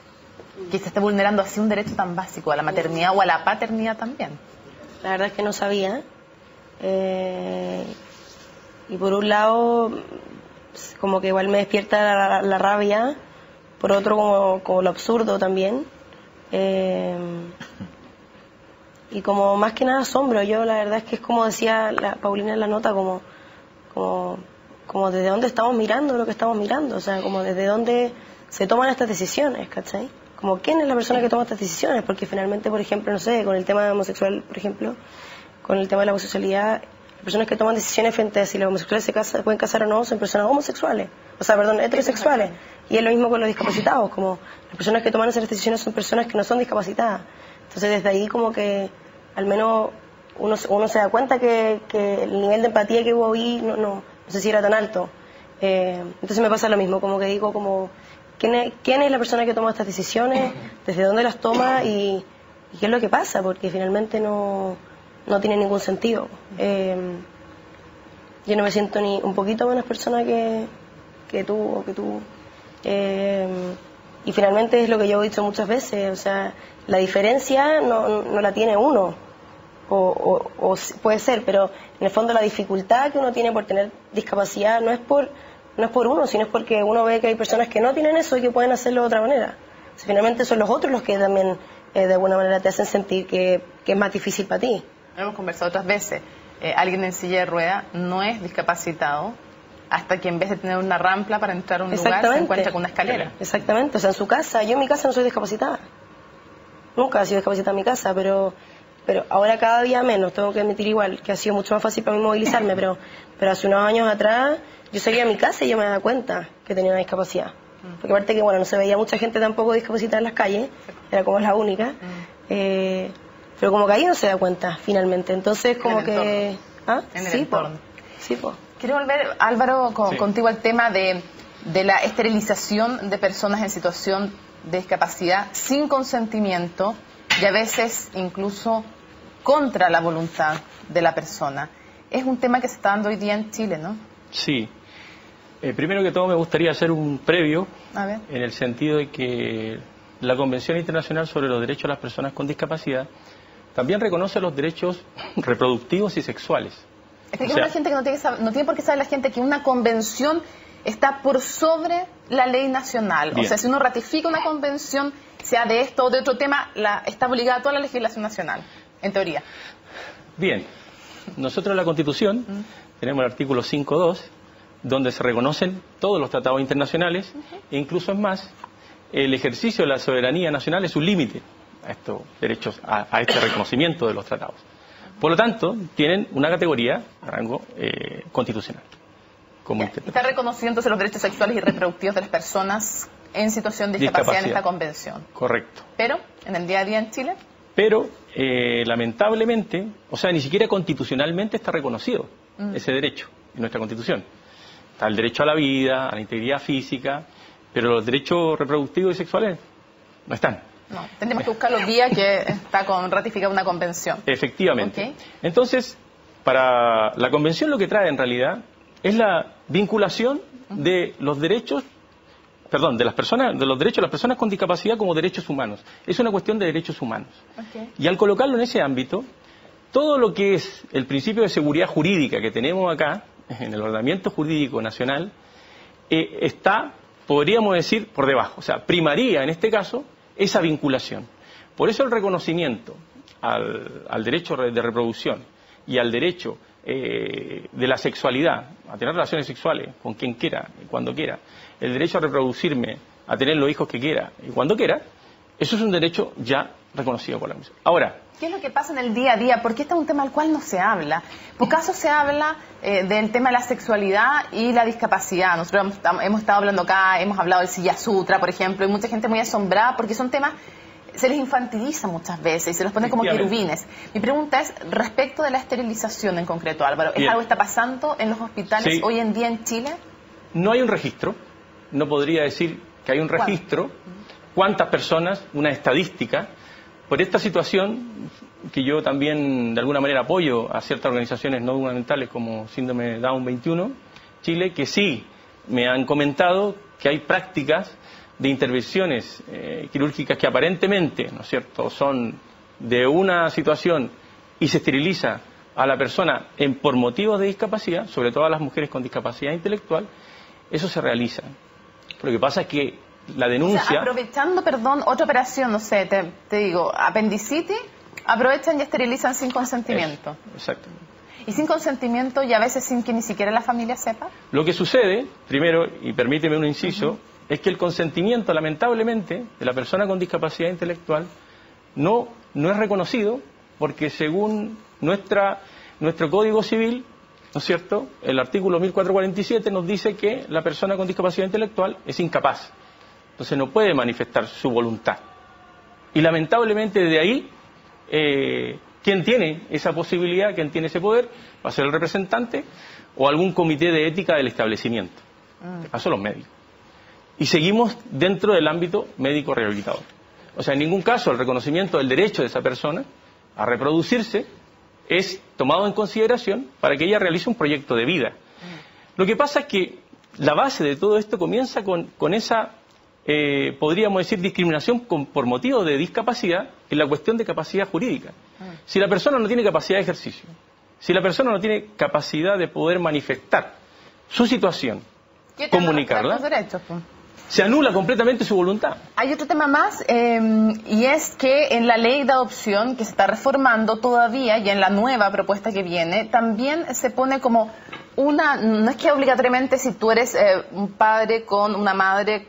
se esté vulnerando así un derecho tan básico, a la maternidad o a la paternidad también. La verdad es que no sabía. Y por un lado, como que igual me despierta la rabia, por otro como lo absurdo también. Y como más que nada asombro. Yo la verdad es que es como decía la Paulina en la nota, como desde dónde estamos mirando lo que estamos mirando, o sea, como desde dónde se toman estas decisiones, ¿cachai? Como quién es la persona que toma estas decisiones, porque finalmente, por ejemplo, no sé, con el tema homosexual, por ejemplo, con el tema de la homosexualidad, las personas que toman decisiones frente a si los homosexuales se pueden casar o no son personas homosexuales, o sea, perdón, heterosexuales. Y es lo mismo con los discapacitados, como las personas que toman esas decisiones son personas que no son discapacitadas. Entonces desde ahí como que al menos uno se da cuenta que el nivel de empatía que hubo ahí no sé si era tan alto. Entonces me pasa lo mismo, como que digo como ¿quién es la persona que toma estas decisiones? ¿Desde dónde las toma? ¿Y qué es lo que pasa? Porque finalmente no tiene ningún sentido. Yo no me siento ni un poquito menos persona que tú. Y finalmente es lo que yo he dicho muchas veces, o sea, la diferencia no la tiene uno, o puede ser, pero en el fondo la dificultad que uno tiene por tener discapacidad no es por uno, sino es porque uno ve que hay personas que no tienen eso y que pueden hacerlo de otra manera. O sea, finalmente son los otros los que también de alguna manera te hacen sentir que es más difícil para ti. Hemos conversado otras veces, alguien en silla de ruedas no es discapacitado hasta que en vez de tener una rampa para entrar a un lugar se encuentra con una escalera. Exactamente, o sea, en su casa, yo en mi casa no soy discapacitada. Nunca he sido discapacitada en mi casa, pero ahora cada día menos, tengo que admitir igual, que ha sido mucho más fácil para mí movilizarme, pero hace unos años atrás yo salía a mi casa y yo me daba cuenta que tenía una discapacidad. Porque aparte que, bueno, no se veía mucha gente tampoco discapacitada en las calles, era como la única, pero como que ahí no se da cuenta, finalmente. Entonces, como que... ¿Ah? En el entorno. Sí, pues. Quiero volver, Álvaro, contigo al tema de la esterilización de personas en situación de discapacidad sin consentimiento y a veces incluso contra la voluntad de la persona. Es un tema que se está dando hoy día en Chile, ¿no? Sí. Primero que todo me gustaría hacer un previo en el sentido de que la Convención Internacional sobre los Derechos de las Personas con Discapacidad también reconoce los derechos reproductivos y sexuales. Es que hay una gente que no tiene por qué saber la gente que una convención está por sobre la ley nacional. Bien. O sea, si uno ratifica una convención, sea de esto o de otro tema, está obligada a toda la legislación nacional, en teoría. Bien. Nosotros en la Constitución tenemos el artículo 5.2, donde se reconocen todos los tratados internacionales, e incluso es más, el ejercicio de la soberanía nacional es un límite a estos derechos, a este reconocimiento de los tratados. Por lo tanto, tienen una categoría, rango constitucional. Está reconocido entonces los derechos sexuales y reproductivos de las personas en situación de discapacidad en esta convención. Correcto. Pero, en el día a día en Chile... Pero, lamentablemente, o sea, ni siquiera constitucionalmente está reconocido ese derecho en nuestra Constitución. Está el derecho a la vida, a la integridad física, pero los derechos reproductivos y sexuales no están. No, tendremos que buscar los días que está ratificada una convención. Efectivamente. Okay. Entonces, para la convención lo que trae en realidad es la vinculación de los derechos, de las personas, de los derechos de las personas con discapacidad como derechos humanos. Es una cuestión de derechos humanos. Okay. Y al colocarlo en ese ámbito, todo lo que es el principio de seguridad jurídica que tenemos acá, en el ordenamiento jurídico nacional, está, podríamos decir, por debajo. O sea, primaría en este caso esa vinculación. Por eso el reconocimiento al derecho de reproducción y al derecho de la sexualidad, a tener relaciones sexuales con quien quiera y cuando quiera, el derecho a reproducirme, a tener los hijos que quiera y cuando quiera, eso es un derecho ya reconocido por la Convención. Ahora, ¿qué es lo que pasa en el día a día? Porque este es un tema del cual no se habla. Por caso se habla del tema de la sexualidad y la discapacidad. Nosotros hemos estado hablando acá, hemos hablado del Silla Sutra, por ejemplo, y mucha gente muy asombrada porque son temas, se les infantiliza muchas veces y se los pone como querubines. Mi pregunta es, respecto de la esterilización en concreto, Álvaro, ¿es algo que está pasando en los hospitales hoy en día en Chile? No hay un registro, no podría decir que hay un registro. ¿Cuántas personas? Una estadística. Por esta situación, que yo también de alguna manera apoyo a ciertas organizaciones no gubernamentales como Síndrome Down 21, Chile, que sí me han comentado que hay prácticas de intervenciones quirúrgicas que aparentemente, ¿no es cierto?, son de una situación y se esteriliza a la persona por motivos de discapacidad, sobre todo a las mujeres con discapacidad intelectual, eso se realiza. Lo que pasa es que la denuncia... O sea, aprovechando, otra operación, no sé, te digo, apendicitis, aprovechan y esterilizan sin consentimiento. Exactamente. ¿Y sin consentimiento y a veces sin que ni siquiera la familia sepa? Lo que sucede, primero, y permíteme un inciso, es que el consentimiento, lamentablemente, de la persona con discapacidad intelectual no es reconocido porque según nuestro Código Civil, ¿no es cierto?, el artículo 1447 nos dice que la persona con discapacidad intelectual es incapaz. Entonces no puede manifestar su voluntad. Y lamentablemente de ahí, quien tiene esa posibilidad, quien tiene ese poder, va a ser el representante o algún comité de ética del establecimiento. En este caso los médicos. Y seguimos dentro del ámbito médico rehabilitador. O sea, en ningún caso el reconocimiento del derecho de esa persona a reproducirse es tomado en consideración para que ella realice un proyecto de vida. Lo que pasa es que la base de todo esto comienza con esa... podríamos decir discriminación por motivo de discapacidad en la cuestión de capacidad jurídica. Si la persona no tiene capacidad de ejercicio, si la persona no tiene capacidad de poder manifestar su situación, comunicarla, se anula completamente su voluntad. Hay otro tema más, y es que en la ley de adopción que se está reformando todavía y en la nueva propuesta que viene, también se pone como no es que obligatoriamente si tú eres un padre con una madre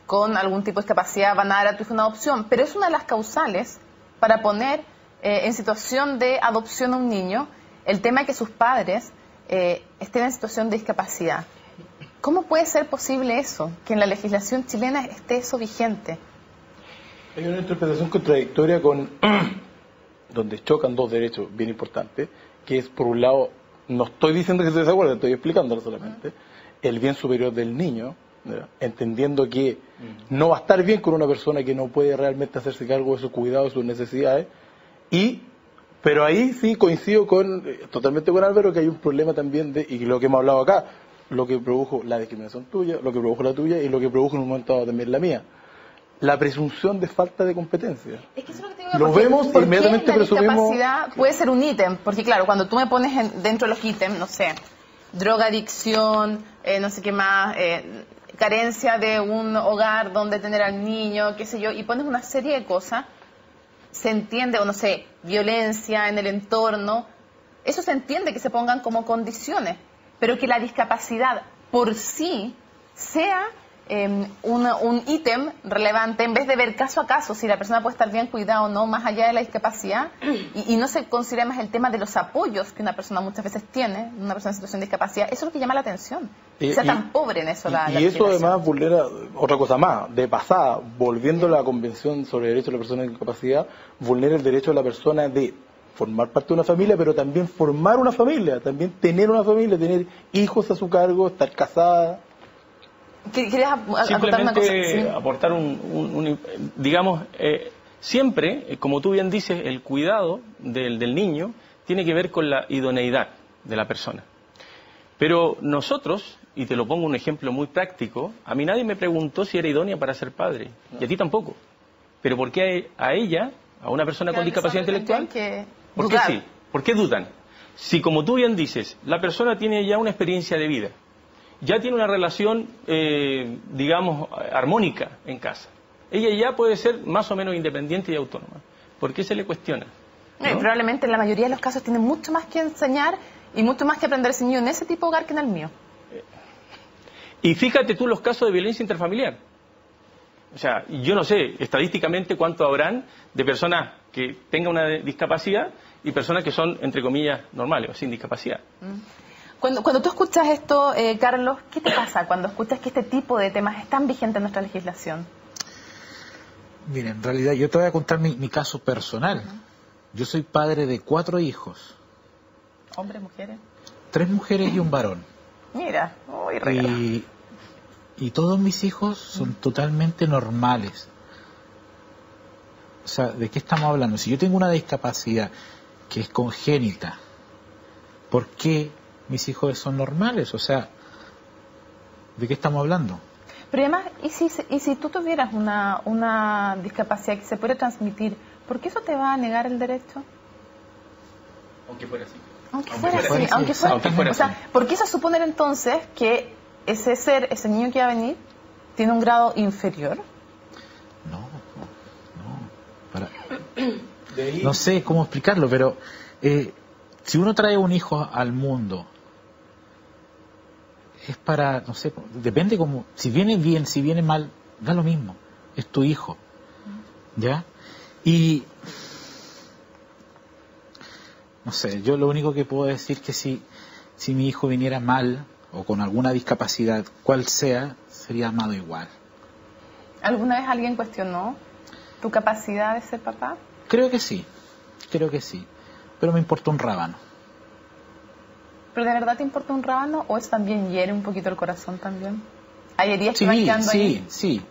con algún tipo de discapacidad van a dar a tu hijo una adopción, pero es una de las causales para poner en situación de adopción a un niño el tema de que sus padres estén en situación de discapacidad. ¿Cómo puede ser posible eso? Que en la legislación chilena esté eso vigente. Hay una interpretación contradictoria con donde chocan dos derechos bien importantes, que es, por un lado, no estoy diciendo que estoy de acuerdo, estoy explicándolo solamente, el bien superior del niño, ¿verdad? Entendiendo que no va a estar bien con una persona que no puede realmente hacerse cargo de sus cuidados, de sus necesidades, pero ahí sí coincido totalmente con Álvaro, que hay un problema también y lo que hemos hablado acá, lo que produjo la discriminación tuya, lo que produjo la tuya y lo que produjo en un momento dado también la mía. La presunción de falta de competencia. Es que eso es lo que te digo, lo vemos inmediatamente presumimos. La discapacidad puede ser un ítem, porque claro, cuando tú me pones dentro de los ítems, no sé, drogadicción, no sé qué más, carencia de un hogar donde tener al niño, qué sé yo, y pones una serie de cosas, se entiende, o no sé, violencia en el entorno, eso se entiende que se pongan como condiciones, pero que la discapacidad por sí sea un ítem relevante, en vez de ver caso a caso si la persona puede estar bien cuidada o no, más allá de la discapacidad, y no se considera más el tema de los apoyos que una persona muchas veces tiene, una persona en situación de discapacidad. Eso es lo que llama la atención. Sea tan pobre en eso la eso además vulnera otra cosa más, de pasada, volviendo a la Convención sobre Derechos de la Persona con Discapacidad, vulnera el derecho de la persona de formar parte de una familia, pero también formar una familia, también tener una familia, tener hijos a su cargo, estar casada. ¿Querías aportar una cosa? Simplemente ¿Sí? aportar digamos, siempre, como tú bien dices, el cuidado del niño tiene que ver con la idoneidad de la persona. Pero nosotros, y te lo pongo un ejemplo muy práctico, a mí nadie me preguntó si era idónea para ser padre, y a ti tampoco. Pero ¿por qué a ella, a una persona con discapacidad intelectual, por qué sí? ¿Por qué dudan? Si, como tú bien dices, la persona tiene ya una experiencia de vida, ya tiene una relación, digamos, armónica en casa, ella ya puede ser más o menos independiente y autónoma. ¿Por qué se le cuestiona? ¿No? Probablemente en la mayoría de los casos tiene mucho más que enseñar y mucho más que aprender ese niño en ese tipo de hogar que en el mío. Y fíjate tú los casos de violencia interfamiliar. O sea, yo no sé estadísticamente cuánto habrán de personas que tengan una discapacidad y personas que son, entre comillas, normales o sin discapacidad. Cuando tú escuchas esto, Carlos, ¿qué te pasa cuando escuchas que este tipo de temas están vigentes en nuestra legislación? Mira, en realidad yo te voy a contar mi caso personal. Yo soy padre de 4 hijos. ¿Hombres, mujeres? 3 mujeres y un varón. Mira, uy, regalo. Y todos mis hijos son totalmente normales. O sea, ¿de qué estamos hablando? Si yo tengo una discapacidad que es congénita, ¿por qué mis hijos son normales? O sea, ¿de qué estamos hablando? Pero además, ¿y si tú tuvieras una discapacidad que se puede transmitir, ¿por qué eso te va a negar el derecho? Aunque fuera así. Aunque fuera así. O sea, ¿por qué eso suponer entonces que ese niño que va a venir, tiene un grado inferior? No sé cómo explicarlo, pero si uno trae un hijo al mundo, es para, no sé, depende como, si viene bien, si viene mal, da lo mismo, es tu hijo, ¿ya? Y, no sé, yo lo único que puedo decir que si mi hijo viniera mal, o con alguna discapacidad, cual sea, sería amado igual. ¿Alguna vez alguien cuestionó tu capacidad de ser papá? Creo que sí, pero me importa un rábano. ¿Pero de verdad te importa un rábano o es también hiere un poquito el corazón también? ¿Hay heridas que van quedando ahí? Sí,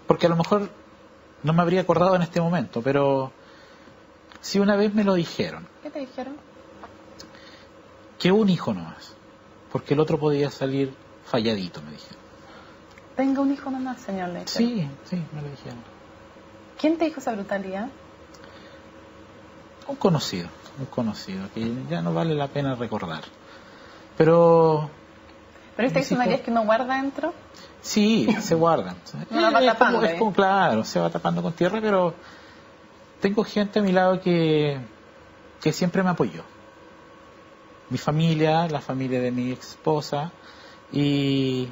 porque a lo mejor no me habría acordado en este momento, pero sí una vez me lo dijeron. ¿Qué te dijeron? Que un hijo nomás, porque el otro podía salir falladito, me dijeron. Tenga un hijo nomás, señor Leiter. Sí, me lo dijeron. ¿Quién te dijo esa brutalidad? Un conocido, que ya no vale la pena recordar. Pero ¿este diccionario es que uno guarda dentro? Sí, se guardan. No la va tapando. Es como, claro, se va tapando con tierra, pero tengo gente a mi lado que siempre me apoyó. mi familia, la familia de mi ex esposa y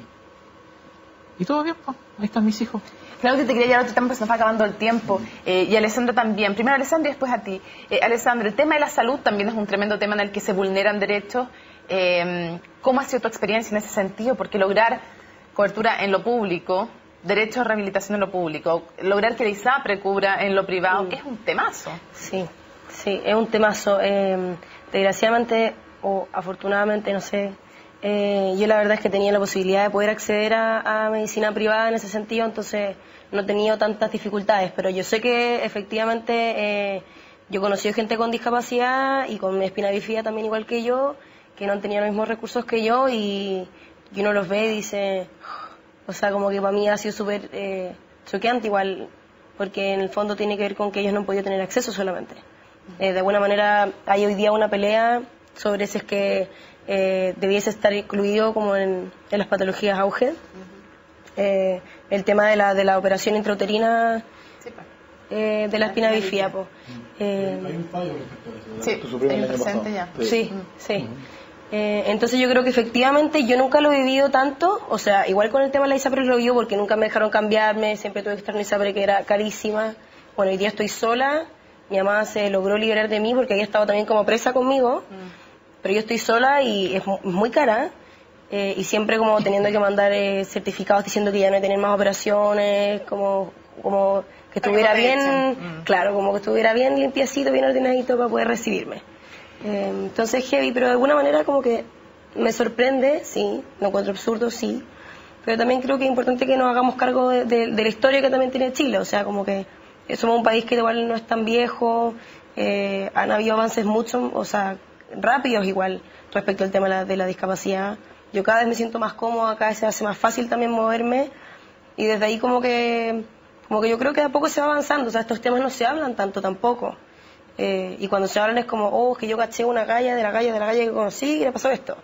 todo bien, pues. Ahí están mis hijos. Claudio, te quería llevar otro tema, pues se nos va acabando el tiempo. Y Alessandra también. Primero Alessandra y después a ti. Alessandra, el tema de la salud también es un tremendo tema en el que se vulneran derechos. ¿Cómo ha sido tu experiencia en ese sentido? Porque lograr cobertura en lo público, derecho a rehabilitación en lo público, lograr que la ISAPRE cubra en lo privado, es un temazo. Sí, es un temazo. Desgraciadamente, o afortunadamente, no sé, yo la verdad es que tenía la posibilidad de poder acceder a medicina privada en ese sentido, entonces no he tenido tantas dificultades, pero yo sé que efectivamente yo he conocido gente con discapacidad y con espina bífida también igual que yo, que no han tenido los mismos recursos que yo y uno los ve y dice, o sea, como que para mí ha sido súper choqueante igual, porque en el fondo tiene que ver con que ellos no han podido tener acceso solamente. De alguna manera hay hoy día una pelea sobre si es que debiese estar incluido como en las patologías auge. El tema de la operación intrauterina de la espina bífida. Hay un fallo respecto a eso. Sí, Esto sufrió el año pasado. ya. Sí. Entonces yo creo que efectivamente yo nunca lo he vivido tanto, o sea, igual con el tema de la ISAPRE lo vivo porque nunca me dejaron cambiarme, siempre tuve que estar en ISAPRE que era carísima. Bueno, hoy día estoy sola, mi mamá se logró liberar de mí porque había estado también como presa conmigo, pero yo estoy sola y es muy cara, y siempre como teniendo que mandar certificados diciendo que ya no hay que tener más operaciones, como que estuviera bien, claro, como que estuviera bien limpiecito, bien ordenadito para poder recibirme. Entonces heavy, pero de alguna manera como que me sorprende, sí, lo encuentro absurdo, sí, pero también creo que es importante que nos hagamos cargo de la historia que también tiene Chile, o sea, como que somos un país que igual no es tan viejo, han habido avances mucho, o sea, rápidos igual respecto al tema de la discapacidad. Yo cada vez me siento más cómoda, cada vez se hace más fácil también moverme y desde ahí como que yo creo que de a poco se va avanzando, o sea, estos temas no se hablan tanto tampoco. Y cuando se hablan es como, que yo caché una galla de la galla que conocí y le pasó esto.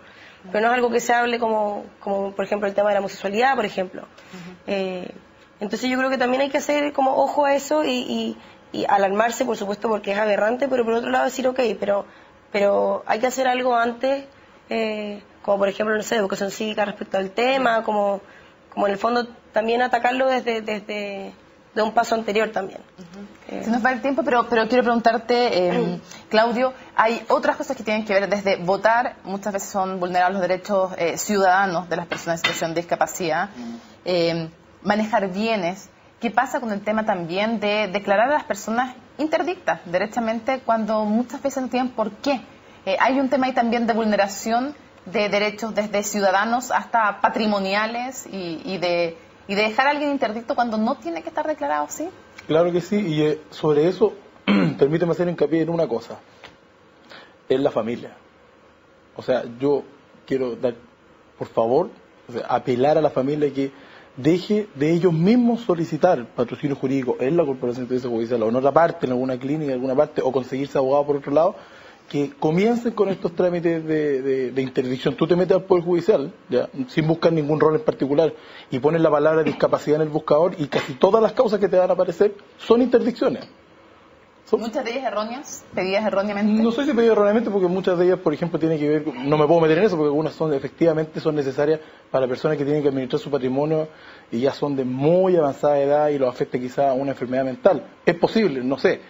Pero no es algo que se hable como por ejemplo, el tema de la homosexualidad, por ejemplo. Entonces yo creo que también hay que hacer como ojo a eso y alarmarse, por supuesto, porque es aberrante, pero por otro lado decir, pero hay que hacer algo antes, como por ejemplo, no sé, educación cívica respecto al tema, como en el fondo también atacarlo desde un paso anterior también. Se nos va el tiempo, pero quiero preguntarte, Claudio, hay otras cosas que tienen que ver desde votar, muchas veces son vulnerables los derechos ciudadanos de las personas en situación de discapacidad, manejar bienes. ¿Qué pasa con el tema también de declarar a las personas interdictas, derechamente, cuando muchas veces no tienen por qué? Hay un tema ahí también de vulneración de derechos desde ciudadanos hasta patrimoniales y de dejar a alguien interdicto cuando no tiene que estar declarado, ¿sí? Claro que sí, y sobre eso, permíteme hacer hincapié en una cosa, es la familia. O sea, yo quiero dar, por favor, apelar a la familia que deje de ellos mismos solicitar patrocinio jurídico en la Corporación de Servicios Judiciales o en otra parte, en alguna clínica, en alguna parte, o conseguirse abogado por otro lado, que comiencen con estos trámites de interdicción. Tú te metes al Poder Judicial, ya, sin buscar ningún rol en particular, y pones la palabra discapacidad en el buscador y casi todas las causas que te van a aparecer son interdicciones. ¿Muchas de ellas erróneas? ¿Pedidas erróneamente? No sé si pedidas erróneamente porque muchas de ellas, por ejemplo, tienen que ver, no me puedo meter en eso porque algunas efectivamente son necesarias para personas que tienen que administrar su patrimonio y ya son de muy avanzada edad y los afecta quizá una enfermedad mental. Es posible, no sé.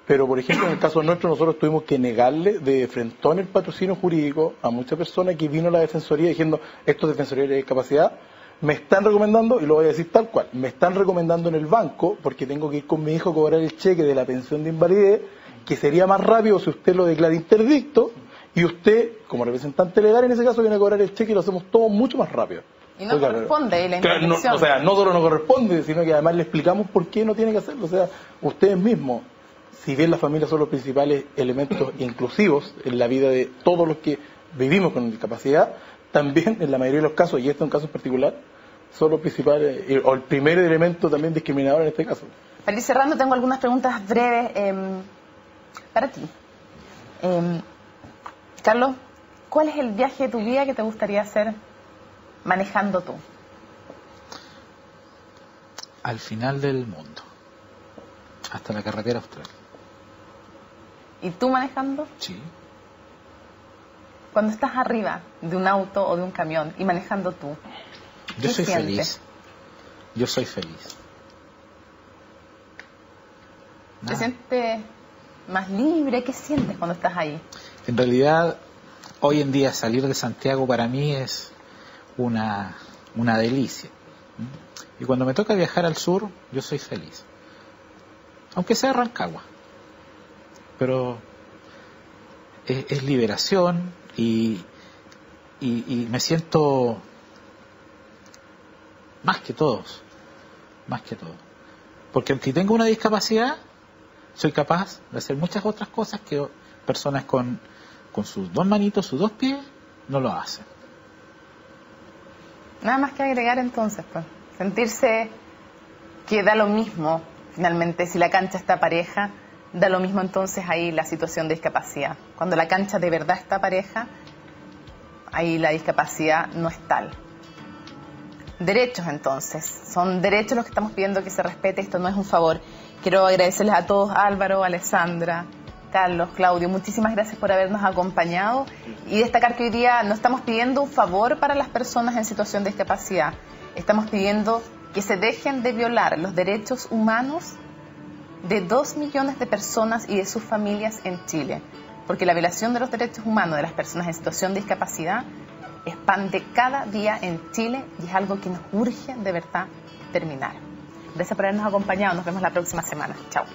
Pero, por ejemplo, en el caso nuestro, nosotros tuvimos que negarle de frentón el patrocinio jurídico a muchas personas que vino a la Defensoría diciendo, estos defensores de discapacidad me están recomendando, y lo voy a decir tal cual, me están recomendando en el banco, porque tengo que ir con mi hijo a cobrar el cheque de la pensión de invalidez, que sería más rápido si usted lo declara interdicto, y usted, como representante legal en ese caso, viene a cobrar el cheque y lo hacemos todo mucho más rápido. Y no corresponde la interdicción. No solo no corresponde, sino que además le explicamos por qué no tiene que hacerlo. O sea, ustedes mismos, si bien las familias son los principales elementos inclusivos en la vida de todos los que vivimos con discapacidad, también en la mayoría de los casos, y este es un caso en particular, son los principales, o el primer elemento también discriminador en este caso. Para ir cerrando, tengo algunas preguntas breves para ti. Carlos, ¿cuál es el viaje de tu vida que te gustaría hacer manejando tú? Al final del mundo, hasta la carretera austral. ¿Y tú manejando? Sí. cuando estás arriba de un auto o de un camión y manejando tú? Yo soy sientes? feliz. Yo soy feliz. ¿Te sientes más libre? ¿Qué sientes cuando estás ahí? En realidad, hoy en día salir de Santiago para mí es una delicia. Y cuando me toca viajar al sur, yo soy feliz. Aunque sea Rancagua. Pero es liberación y me siento más que todos. Más que todo. Porque aunque tengo una discapacidad, soy capaz de hacer muchas otras cosas que personas con sus 2 manitos, sus 2 pies, no lo hacen. Nada más que agregar entonces, pues. Sentirse que da lo mismo, finalmente, si la cancha está pareja, da lo mismo entonces ahí la situación de discapacidad. Cuando la cancha de verdad está pareja, ahí la discapacidad no es tal. Derechos entonces, son derechos los que estamos pidiendo que se respete, esto no es un favor. Quiero agradecerles a todos, Álvaro, Alessandra, Carlos, Claudio, muchísimas gracias por habernos acompañado y destacar que hoy día no estamos pidiendo un favor para las personas en situación de discapacidad, estamos pidiendo que se dejen de violar los derechos humanos de 2 millones de personas y de sus familias en Chile, porque la violación de los derechos humanos de las personas en situación de discapacidad expande cada día en Chile y es algo que nos urge de verdad terminar. Gracias por habernos acompañado, nos vemos la próxima semana. Chao.